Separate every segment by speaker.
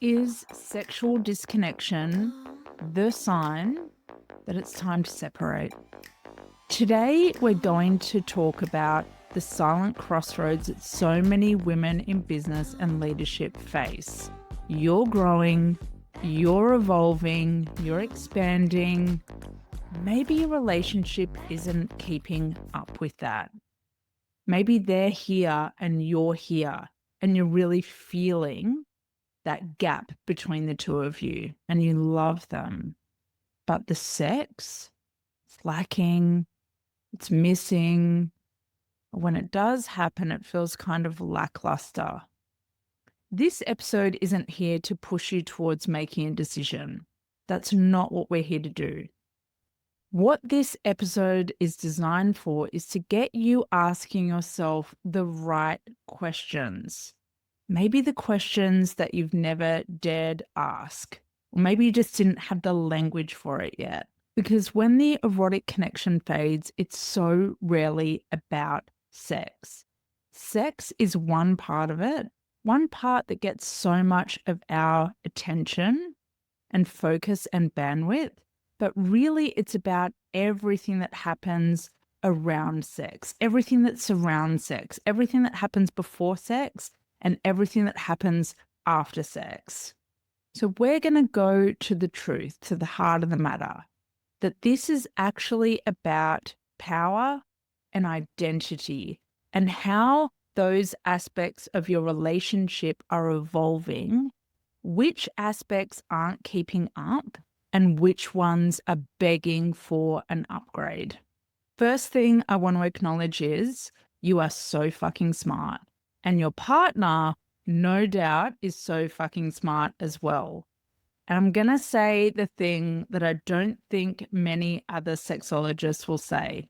Speaker 1: Is sexual disconnection the sign that it's time to separate? Today, we're going to talk about the silent crossroads that so many women in business and leadership face. You're growing, you're evolving, you're expanding. Maybe your relationship isn't keeping up with that. Maybe they're here and you're here, and you're really feeling that gap between the two of you and you love them, but the sex, it's lacking, it's missing. When it does happen, it feels kind of lackluster. This episode isn't here to push you towards making a decision. That's not what we're here to do. What this episode is designed for is to get you asking yourself the right questions. Maybe the questions that you've never dared ask, or maybe you just didn't have the language for it yet. Because when the erotic connection fades, it's so rarely about sex. Sex is one part of it, one part that gets so much of our attention and focus and bandwidth, but really it's about everything that happens around sex, everything that surrounds sex, everything that happens before sex, and everything that happens after sex. So we're going to go to the truth, to the heart of the matter, that this is actually about power and identity and how those aspects of your relationship are evolving, which aspects aren't keeping up, and which ones are begging for an upgrade. First thing I want to acknowledge is you are so fucking smart. And your partner, no doubt, is so fucking smart as well. And I'm going to say the thing that I don't think many other sexologists will say.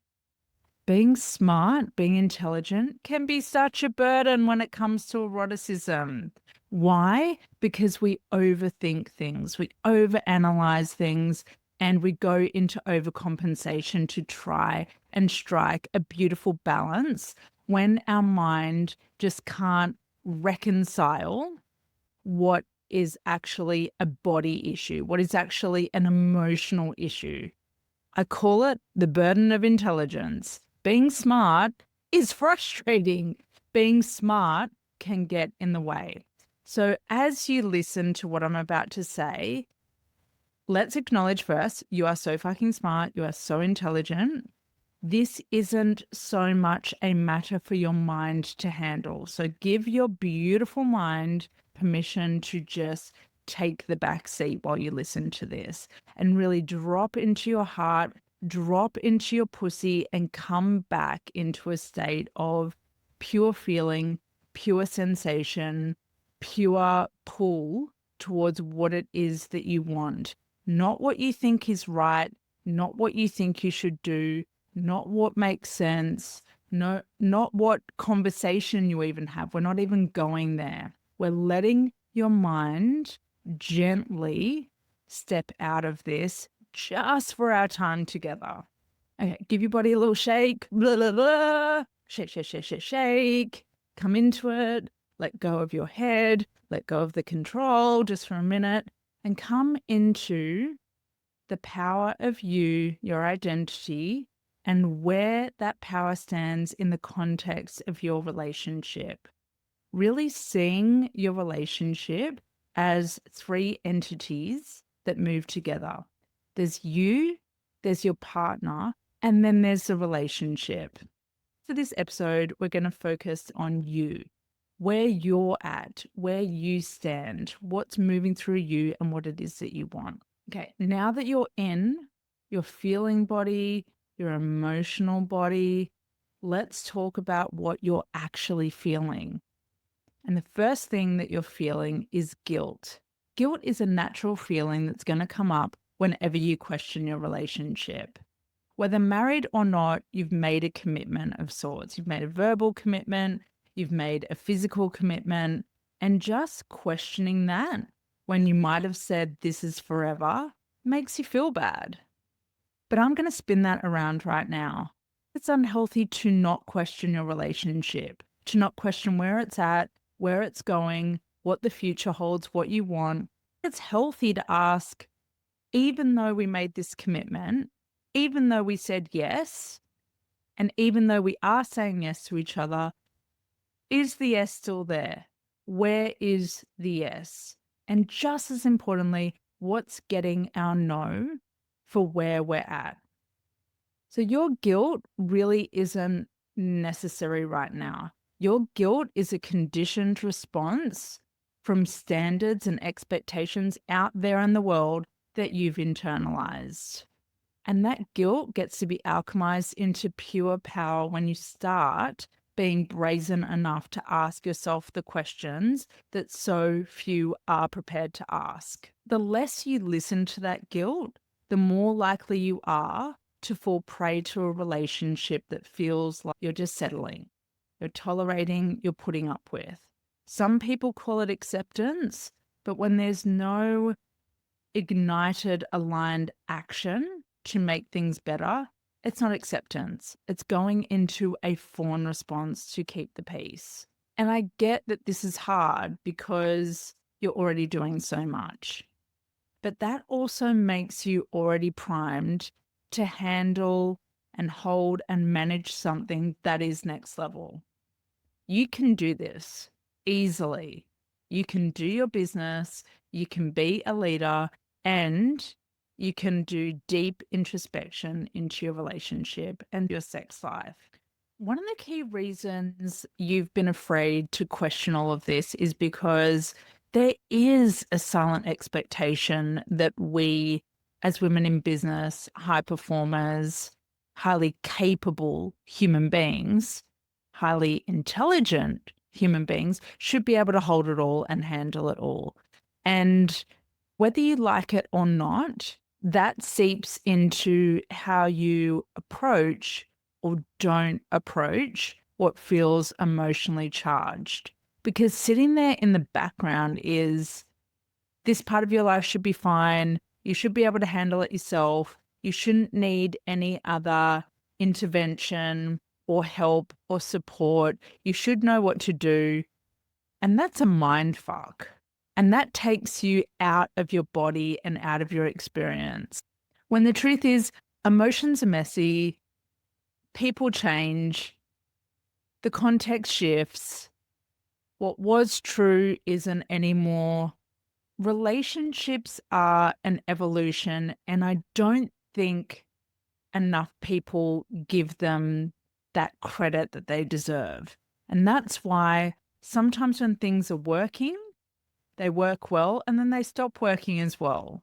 Speaker 1: Being smart, being intelligent can be such a burden when it comes to eroticism. Why? Because we overthink things, we overanalyze things, and we go into overcompensation to try and strike a beautiful balance when our mind just can't reconcile what is actually a body issue, what is actually an emotional issue. I call it the burden of intelligence. Being smart is frustrating. Being smart can get in the way. So as you listen to what I'm about to say, let's acknowledge first, you are so fucking smart. You are so intelligent. This isn't so much a matter for your mind to handle. So give your beautiful mind permission to just take the back seat while you listen to this and really drop into your heart, drop into your pussy, and come back into a state of pure feeling, pure sensation, pure pull towards what it is that you want. Not what you think is right, not what you think you should do, not what makes sense, not what conversation you even have. We're not even going there. We're letting your mind gently step out of this just for our time together. Okay, give your body a little shake. Blah, blah, blah. Shake, shake, shake, shake, shake. Come into it. Let go of your head. Let go of the control just for a minute. And come into the power of you, your identity, and where that power stands in the context of your relationship. Really seeing your relationship as three entities that move together. There's you, there's your partner, and then there's the relationship. For this episode, we're going to focus on you, where you're at, where you stand, what's moving through you, and what it is that you want. Okay, now that you're in your feeling body, your emotional body, let's talk about what you're actually feeling. And the first thing that you're feeling is guilt. Guilt is a natural feeling that's going to come up whenever you question your relationship. Whether married or not, you've made a commitment of sorts. You've made a verbal commitment, you've made a physical commitment, and just questioning that when you might have said this is forever makes you feel bad. But I'm going to spin that around right now. It's unhealthy to not question your relationship, to not question where it's at, where it's going, what the future holds, what you want. It's healthy to ask, even though we made this commitment, even though we said yes, and even though we are saying yes to each other, is the yes still there? Where is the yes? And just as importantly, what's getting our no for where we're at? So your guilt really isn't necessary right now. Your guilt is a conditioned response from standards and expectations out there in the world that you've internalized. And that guilt gets to be alchemized into pure power when you start being brazen enough to ask yourself the questions that so few are prepared to ask. The less you listen to that guilt, the more likely you are to fall prey to a relationship that feels like you're just settling, you're tolerating, you're putting up with. Some people call it acceptance, but when there's no ignited, aligned action to make things better, it's not acceptance. It's going into a fawn response to keep the peace. And I get that this is hard because you're already doing so much. But that also makes you already primed to handle and hold and manage something that is next level. You can do this easily. You can do your business, you can be a leader, and you can do deep introspection into your relationship and your sex life. One of the key reasons you've been afraid to question all of this is because there is a silent expectation that we, as women in business, high performers, highly capable human beings, highly intelligent human beings, should be able to hold it all and handle it all. And whether you like it or not, that seeps into how you approach or don't approach what feels emotionally charged. Because sitting there in the background is, this part of your life should be fine. You should be able to handle it yourself. You shouldn't need any other intervention or help or support. You should know what to do. And that's a mind fuck. And that takes you out of your body and out of your experience. When the truth is, emotions are messy, people change, the context shifts. What was true isn't anymore. Relationships are an evolution, and I don't think enough people give them that credit that they deserve. And that's why sometimes when things are working, they work well, and then they stop working as well.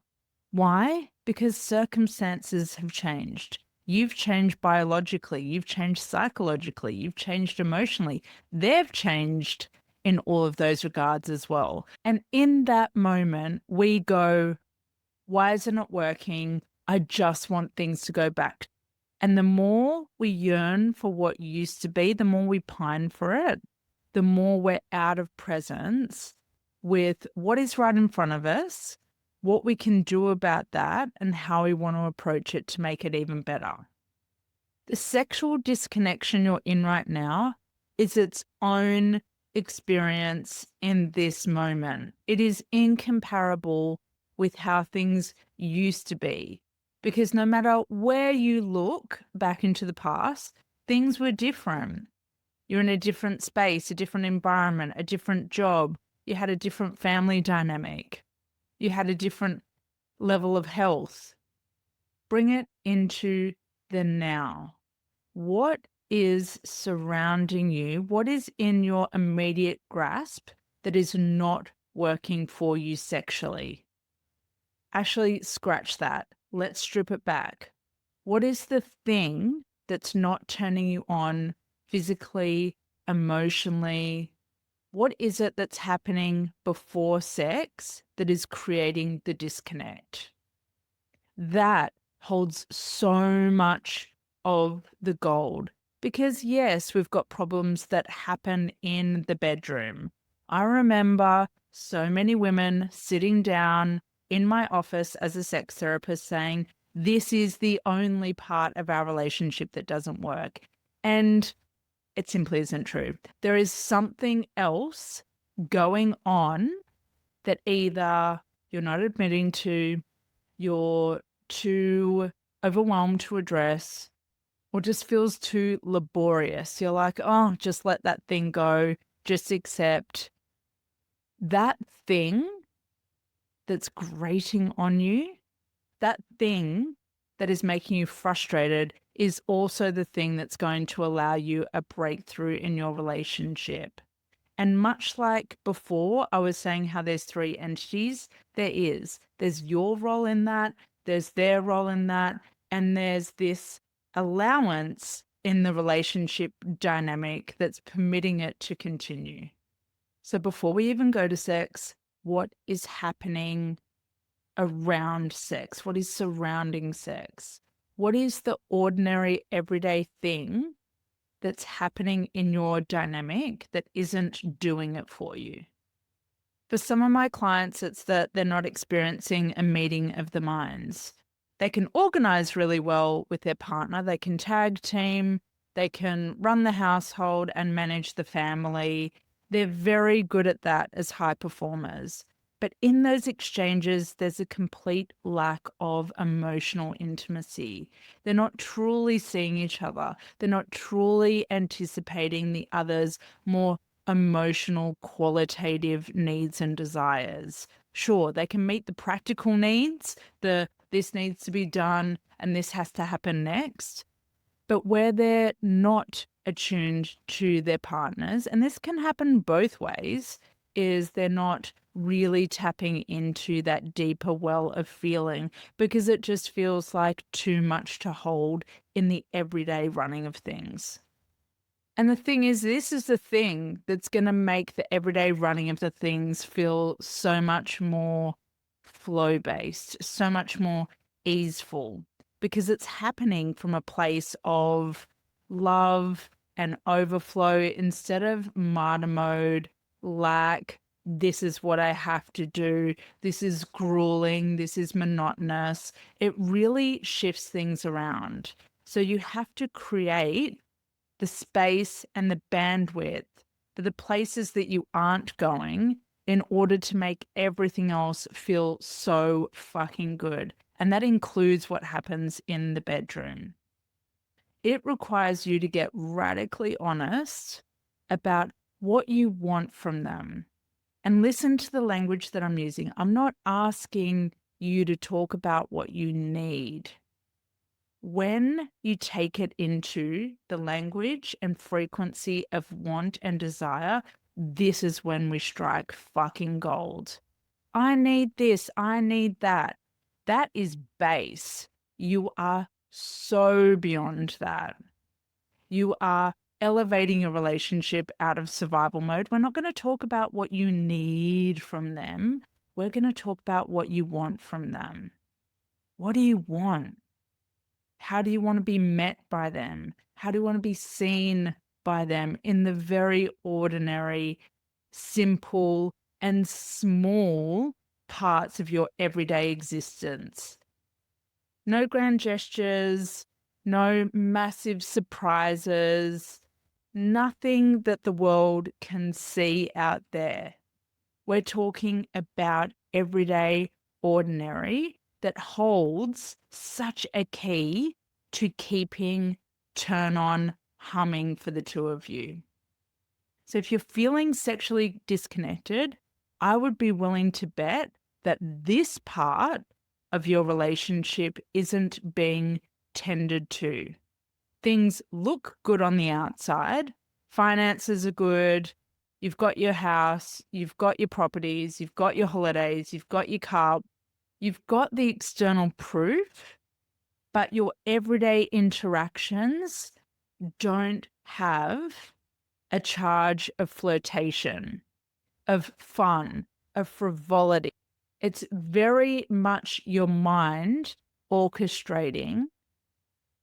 Speaker 1: Why? Because circumstances have changed. You've changed biologically, you've changed psychologically, you've changed emotionally. They've changed in all of those regards as well. And in that moment, we go, why is it not working? I just want things to go back. And the more we yearn for what used to be, the more we pine for it, the more we're out of presence with what is right in front of us, what we can do about that, and how we want to approach it to make it even better. The sexual disconnection you're in right now is its own experience in this moment. It is incomparable with how things used to be, because no matter where you look back into the past, things were different. You're in a different space, a different environment, a different job. You had a different family dynamic. You had a different level of health. Bring it into the now. What is surrounding you? What is in your immediate grasp that is not working for you sexually? Actually, scratch that. Let's strip it back. What is the thing that's not turning you on physically, emotionally? What is it that's happening before sex that is creating the disconnect? That holds so much of the gold. Because yes, we've got problems that happen in the bedroom. I remember so many women sitting down in my office as a sex therapist saying, this is the only part of our relationship that doesn't work. And it simply isn't true. There is something else going on that either you're not admitting to, you're too overwhelmed to address, or just feels too laborious. You're like, oh, just let that thing go, just accept. That thing that's grating on you, that thing that is making you frustrated is also the thing that's going to allow you a breakthrough in your relationship. And much like before, I was saying how there's three entities, there's your role in that, there's their role in that, and there's this allowance in the relationship dynamic that's permitting it to continue. So before we even go to sex, what is happening around sex? What is surrounding sex? What is the ordinary everyday thing that's happening in your dynamic that isn't doing it for you? For some of my clients, it's that they're not experiencing a meeting of the minds. They can organize really well with their partner. They can tag team. They can run the household and manage the family. They're very good at that as high performers. But in those exchanges, there's a complete lack of emotional intimacy. They're not truly seeing each other. They're not truly anticipating the other's more emotional, qualitative needs and desires. Sure, they can meet the practical needs, this needs to be done and this has to happen next. But where they're not attuned to their partners, and this can happen both ways, is they're not really tapping into that deeper well of feeling because it just feels like too much to hold in the everyday running of things. And the thing is, this is the thing that's going to make the everyday running of the things feel so much more flow-based, so much more easeful, because it's happening from a place of love and overflow instead of martyr mode, lack, this is what I have to do, this is grueling, this is monotonous. It really shifts things around. So you have to create the space and the bandwidth for the places that you aren't going in order to make everything else feel so fucking good. And that includes what happens in the bedroom. It requires you to get radically honest about what you want from them and listen to the language that I'm using. I'm not asking you to talk about what you need. When you take it into the language and frequency of want and desire, this is when we strike fucking gold. I need this, I need that. That is base. You are so beyond that. You are elevating your relationship out of survival mode. We're not going to talk about what you need from them. We're going to talk about what you want from them. What do you want? How do you want to be met by them? How do you want to be seen by them in the very ordinary, simple, and small parts of your everyday existence? No grand gestures, no massive surprises, nothing that the world can see out there. We're talking about everyday, ordinary that holds such a key to keeping turn on humming for the two of you. So if you're feeling sexually disconnected, I would be willing to bet that this part of your relationship isn't being tended to. Things look good on the outside. Finances are good. You've got your house, you've got your properties, you've got your holidays, you've got your car, you've got the external proof, but your everyday interactions don't have a charge of flirtation, of fun, of frivolity. It's very much your mind orchestrating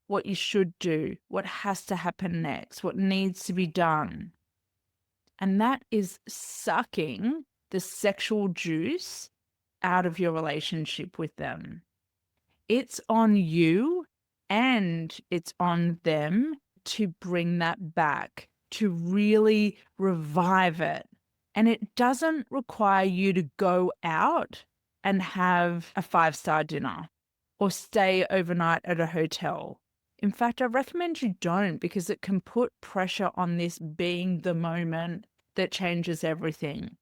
Speaker 1: what you should do, what has to happen next, what needs to be done. And that is sucking the sexual juice out of your relationship with them. It's on you and it's on them to bring that back, to really revive it And it doesn't require you to go out and have a 5-star dinner or stay overnight at a hotel. In fact, I recommend you don't, because it can put pressure on this being the moment that changes everything.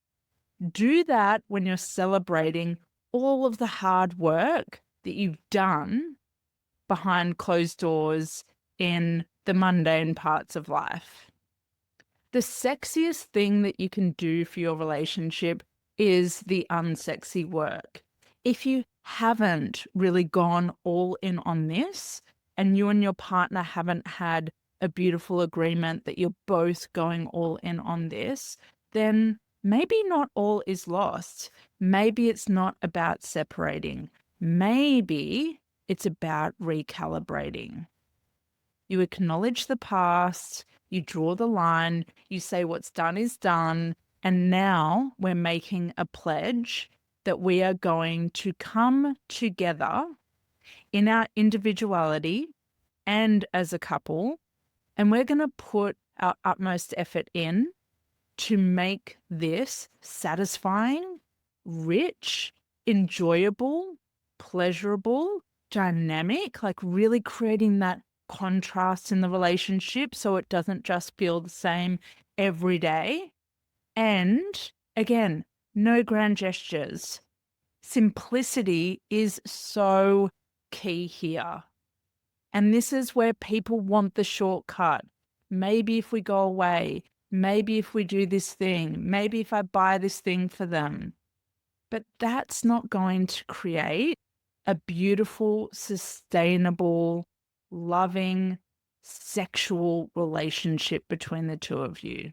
Speaker 1: Do that when you're celebrating all of the hard work that you've done behind closed doors in the mundane parts of life. The sexiest thing that you can do for your relationship is the unsexy work. If you haven't really gone all in on this, and you and your partner haven't had a beautiful agreement that you're both going all in on this, then maybe not all is lost. Maybe it's not about separating. Maybe it's about recalibrating. You acknowledge the past, you draw the line, you say what's done is done, and now we're making a pledge that we are going to come together in our individuality and as a couple, and we're going to put our utmost effort in to make this satisfying, rich, enjoyable, pleasurable, dynamic, like really creating that contrast in the relationship so it doesn't just feel the same every day. And again, no grand gestures. Simplicity is so key here. And this is where people want the shortcut. Maybe if we go away, maybe if we do this thing, maybe if I buy this thing for them. But that's not going to create a beautiful, sustainable, loving, sexual relationship between the two of you.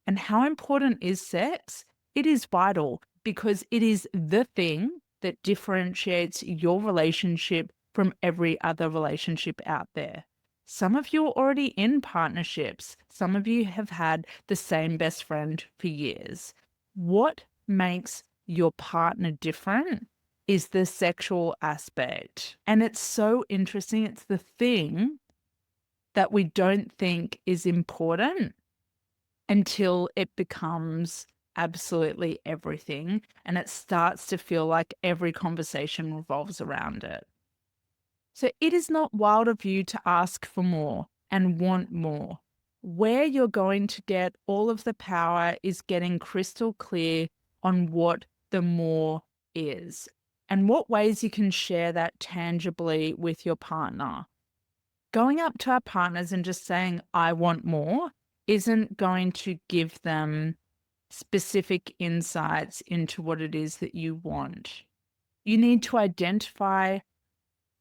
Speaker 1: And how important is sex? It is vital, because it is the thing that differentiates your relationship from every other relationship out there. Some of you are already in partnerships. Some of you have had the same best friend for years. What makes your partner different is the sexual aspect. And it's so interesting. It's the thing that we don't think is important until it becomes absolutely everything, and it starts to feel like every conversation revolves around it. So it is not wild of you to ask for more and want more. Where you're going to get all of the power is getting crystal clear on what the more is and what ways you can share that tangibly with your partner. Going up to our partners and just saying, I want more, isn't going to give them specific insights into what it is that you want. You need to identify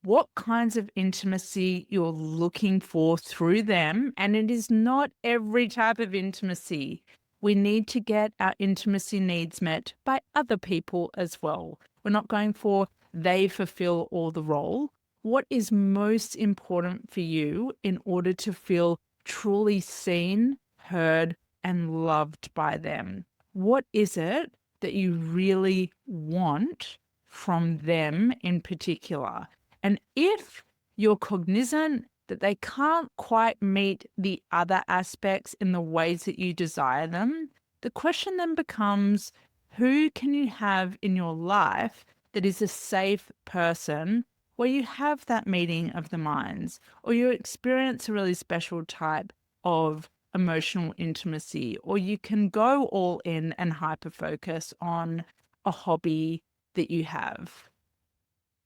Speaker 1: what kinds of intimacy you're looking for through them. And it is not every type of intimacy. We need to get our intimacy needs met by other people as well. We're not going for they fulfill all the role. What is most important for you in order to feel truly seen, heard, and loved by them? What is it that you really want from them in particular? And if you're cognizant that they can't quite meet the other aspects in the ways that you desire them, the question then becomes, who can you have in your life that is a safe person where you have that meeting of the minds, or you experience a really special type of emotional intimacy, or you can go all in and hyper-focus on a hobby that you have?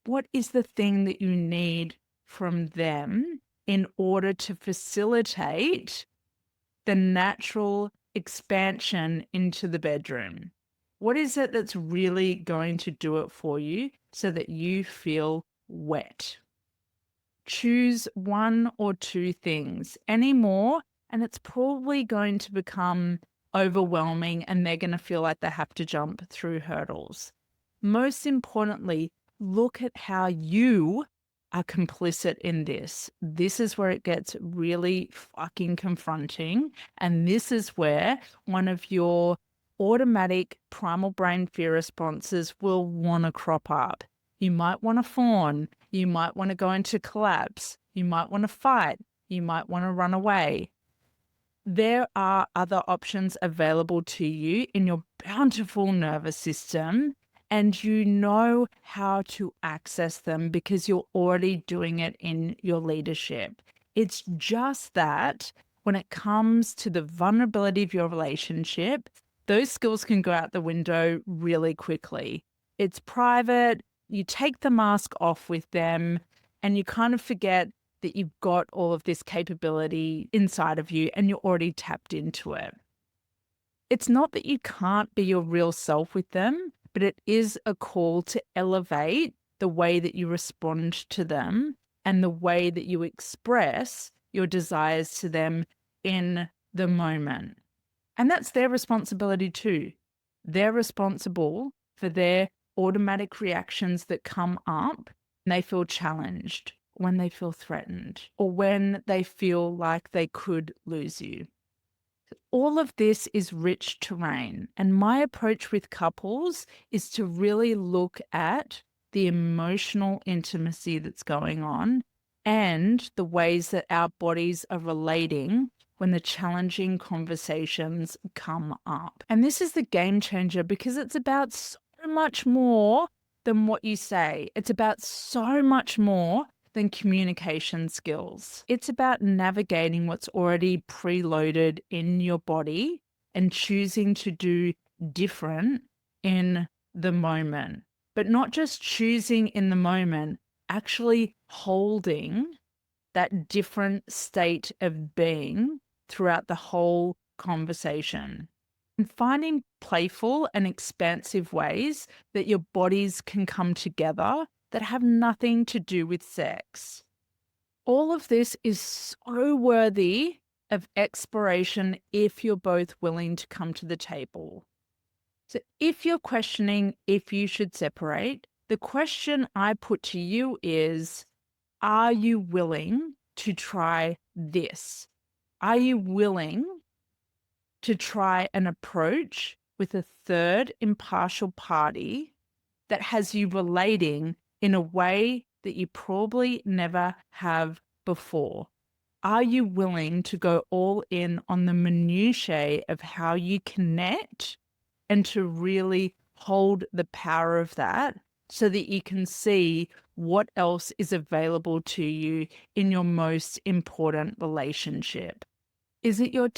Speaker 1: What is the thing that you need from them in order to facilitate the natural expansion into the bedroom? What is it that's really going to do it for you so that you feel wet? Choose one or two things. Any more, and it's probably going to become overwhelming and they're going to feel like they have to jump through hurdles. Most importantly, look at how you are complicit in this. This is where it gets really fucking confronting. And this is where one of your automatic primal brain fear responses will want to crop up. You might want to fawn. You might want to go into collapse. You might want to fight. You might want to run away. There are other options available to you in your bountiful nervous system, and you know how to access them because you're already doing it in your leadership. It's just that when it comes to the vulnerability of your relationship, those skills can go out the window really quickly. It's private, you take the mask off with them, and you kind of forget that you've got all of this capability inside of you and you're already tapped into it. It's not that you can't be your real self with them, but it is a call to elevate the way that you respond to them and the way that you express your desires to them in the moment. And that's their responsibility too. They're responsible for their automatic reactions that come up when they feel challenged, when they feel threatened, or when they feel like they could lose you. All of this is rich terrain. And my approach with couples is to really look at the emotional intimacy that's going on and the ways that our bodies are relating when the challenging conversations come up. And this is the game changer because it's about so much more than what you say. It's about so much more than communication skills. It's about navigating what's already preloaded in your body and choosing to do different in the moment. But not just choosing in the moment, actually holding that different state of being throughout the whole conversation. And finding playful and expansive ways that your bodies can come together that have nothing to do with sex. All of this is so worthy of exploration if you're both willing to come to the table. So if you're questioning if you should separate, the question I put to you is, are you willing to try this? Are you willing to try an approach with a third impartial party that has you relating in a way that you probably never have before? Are you willing to go all in on the minutiae of how you connect and to really hold the power of that so that you can see what else is available to you in your most important relationship? Is it your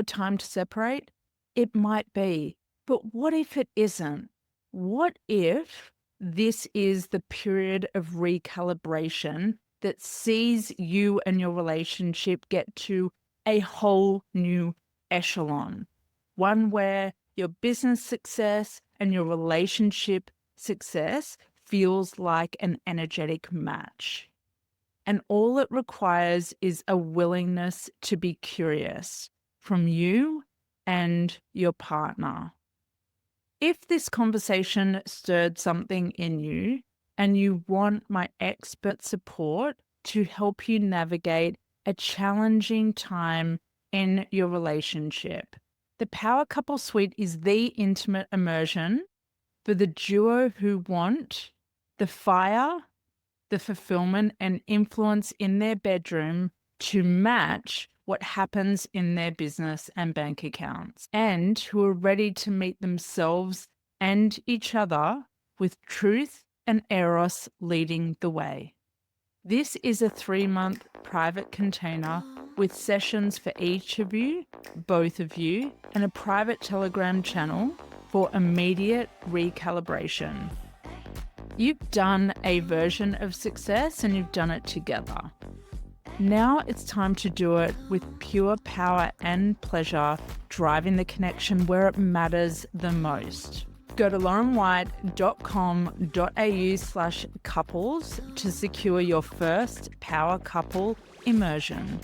Speaker 1: time to separate? It might be. But what if it isn't? What if this is the period of recalibration that sees you and your relationship get to a whole new echelon? One where your business success and your relationship success feels like an energetic match. And all it requires is a willingness to be curious from you and your partner. If this conversation stirred something in you and you want my expert support to help you navigate a challenging time in your relationship, the Power Couple Suite is the intimate immersion for the duo who want the fire, the fulfillment and influence in their bedroom to match what happens in their business and bank accounts, and who are ready to meet themselves and each other with truth and eros leading the way. This is a 3-month private container with sessions for each of you, both of you, and a private Telegram channel for immediate recalibration. You've done a version of success and you've done it together. Now it's time to do it with pure power and pleasure, driving the connection where it matters the most. Go to laurenwhite.com.au/couples to secure your first Power Couple immersion.